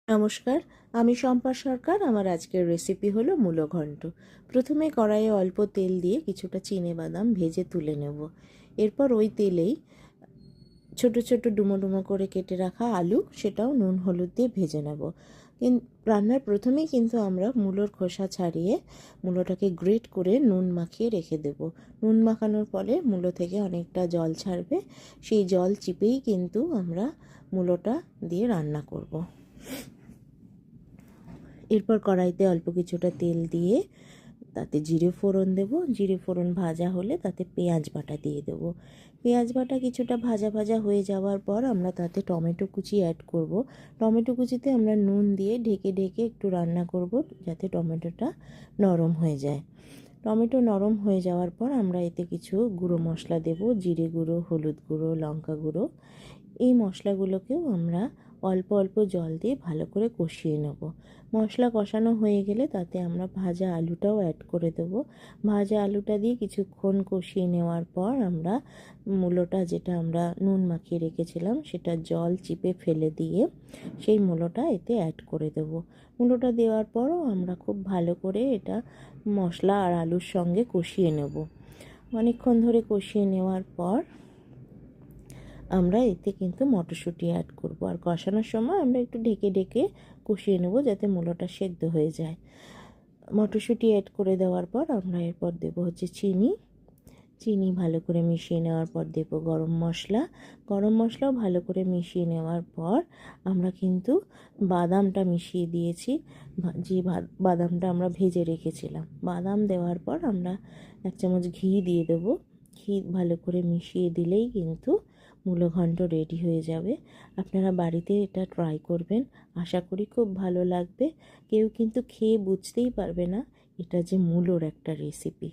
নমস্কার, আমি শম্পা সরকার। আমার আজকের রেসিপি হলো মূলো ঘন্ট। প্রথমে কড়াইয়ে অল্প তেল দিয়ে কিছুটা চিনেবাদাম ভেজে তুলে নেব। এরপর ওই তেলেই ছোট ছোট ডুমো ডুমো করে কেটে রাখা আলু, সেটাও নুন হলুদ দিয়ে ভেজে নেব। রান্নার প্রথমেই কিন্তু আমরা মূলোর খোসা ছাড়িয়ে মূলোটাকে গ্রেট করে নুন মাখিয়ে রেখে দেব। নুন মাখানোর ফলে মূলো থেকে অনেকটা জল ছাড়বে, সেই জল চিপেই কিন্তু আমরা মূলোটা দিয়ে রান্না করব। এরপর কড়াইতে অল্প কিছুটা তেল দিয়ে তাতে জিরে ফোড়ন দেব। জিরে ফোড়ন ভাজা হলে তাতে পেঁয়াজ বাটা দিয়ে দেব। পেঁয়াজ বাটা কিছুটা ভাজা ভাজা হয়ে যাওয়ার পর আমরা তাতে টমেটো কুচি অ্যাড করব। টমেটো কুচিতে আমরা নুন দিয়ে ঢেকে ঢেকে একটু রান্না করব যাতে টমেটোটা নরম হয়ে যায়। টমেটো নরম হয়ে যাওয়ার পর আমরা এতে কিছু গুঁড়ো মশলা দেব, জিরে গুঁড়ো, হলুদ গুঁড়ো, লঙ্কা গুঁড়ো। এই মশলাগুলোকেও আমরা অল্প অল্প জল দিয়ে ভালো করে কষিয়ে নেব। মশলা কষানো হয়ে গেলে তাতে আমরা ভাজা আলুটাও অ্যাড করে দেব। ভাজা আলুটা দিয়ে কিছুক্ষণ কষিয়ে নেওয়ার পর আমরা মূলোটা, যেটা আমরা নুন মাখিয়ে রেখেছিলাম, সেটা জল চিপে ফেলে দিয়ে সেই মূলোটা এতে অ্যাড করে দেব। মূলোটা দেওয়ার পরও আমরা খুব ভালো করে এটা মশলা আর আলুর সঙ্গে কষিয়ে নেব। অনেকক্ষণ ধরে কষিয়ে নেওয়ার পর আমরা এতে কিন্তু মটরশুঁটি অ্যাড করব। আর কষানোর সময় আমরা একটু ঢেকে ঢেকে কষিয়ে নেব যাতে মূলোটা সেদ্ধ হয়ে যায়। মটরশুঁটি অ্যাড করে দেওয়ার পর আমরা এরপর দেবো চিনি ভালো করে মিশিয়ে নেওয়ার পর দেব গরম মশলাও ভালো করে মিশিয়ে নেওয়ার পর আমরা কিন্তু বাদামটা মিশিয়ে দিয়েছি, যে বাদামটা আমরা ভেজে রেখেছিলাম। বাদাম দেওয়ার পর আমরা 1 চামচ ঘি দিয়ে দেবো। ঘি ভালো করে মিশিয়ে দিলেই কিন্তু মূলো ঘন্ট রেডি হয়ে যাবে। আপনারা বাড়িতে এটা ট্রাই করবেন, আশা করি খুব ভালো লাগবে। কেউ কিন্তু খেয়ে বুঝতেই পারবে না এটা যে মূলোর একটা রেসিপি।